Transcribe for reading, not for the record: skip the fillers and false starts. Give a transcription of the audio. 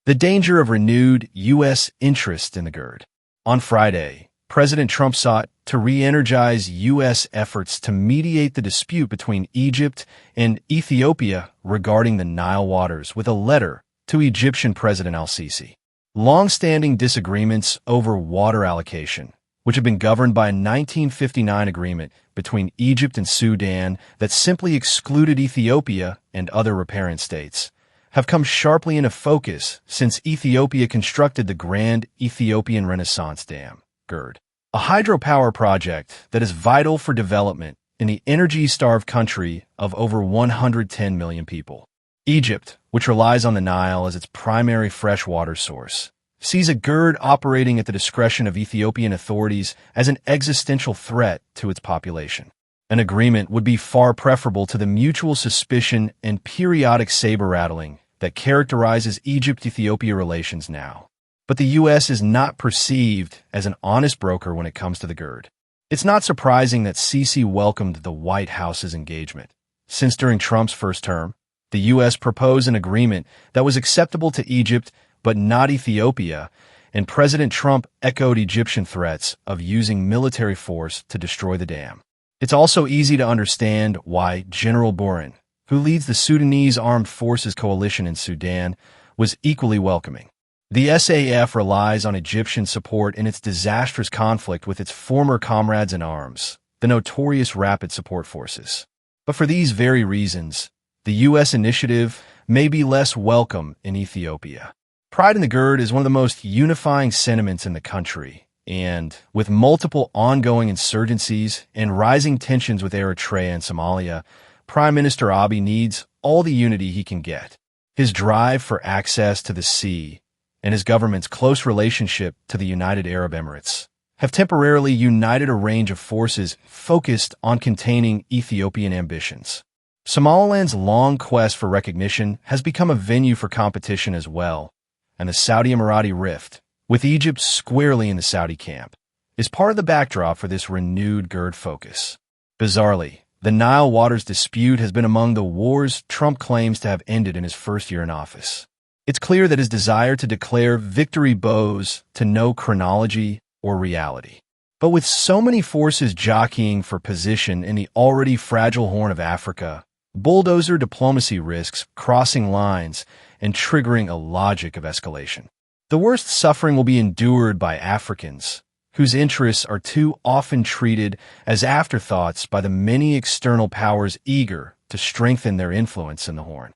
The danger of renewed U.S. interest in the GERD. On Friday, President Trump sought to re-energize U.S. efforts to mediate the dispute between Egypt and Ethiopia regarding the Nile waters with a letter to Egyptian President al-Sisi. Long-standing disagreements over water allocation, which have been governed by a 1959 agreement between Egypt and Sudan that simply excluded Ethiopia and other riparian states, have come sharply into focus since Ethiopia constructed the Grand Ethiopian Renaissance Dam, GERD, a hydropower project that is vital for development in the energy-starved country of over 110 million people. Egypt, which relies on the Nile as its primary freshwater source, sees a GERD operating at the discretion of Ethiopian authorities as an existential threat to its population. An agreement would be far preferable to the mutual suspicion and periodic saber-rattling that characterizes Egypt-Ethiopia relations now. But the U.S. is not perceived as an honest broker when it comes to the GERD. It's not surprising that Sisi welcomed the White House's engagement, since during Trump's first term, the U.S. proposed an agreement that was acceptable to Egypt but not Ethiopia, and President Trump echoed Egyptian threats of using military force to destroy the dam. It's also easy to understand why General Burhan, who leads the Sudanese Armed Forces coalition in Sudan, was equally welcoming. The SAF relies on Egyptian support in its disastrous conflict with its former comrades in arms, the notorious Rapid Support Forces. But for these very reasons, the U.S. initiative may be less welcome in Ethiopia. Pride in the GERD is one of the most unifying sentiments in the country, and with multiple ongoing insurgencies and rising tensions with Eritrea and Somalia, Prime Minister Abiy needs all the unity he can get. His drive for access to the sea and his government's close relationship to the United Arab Emirates have temporarily united a range of forces focused on containing Ethiopian ambitions. Somaliland's long quest for recognition has become a venue for competition as well, and the Saudi-Emirati rift, with Egypt squarely in the Saudi camp, is part of the backdrop for this renewed GERD focus. Bizarrely, the Nile waters dispute has been among the wars Trump claims to have ended in his first year in office. It's clear that his desire to declare victory bows to no chronology or reality. But with so many forces jockeying for position in the already fragile Horn of Africa, bulldozer diplomacy risks crossing lines and triggering a logic of escalation. The worst suffering will be endured by Africans, whose interests are too often treated as afterthoughts by the many external powers eager to strengthen their influence in the Horn.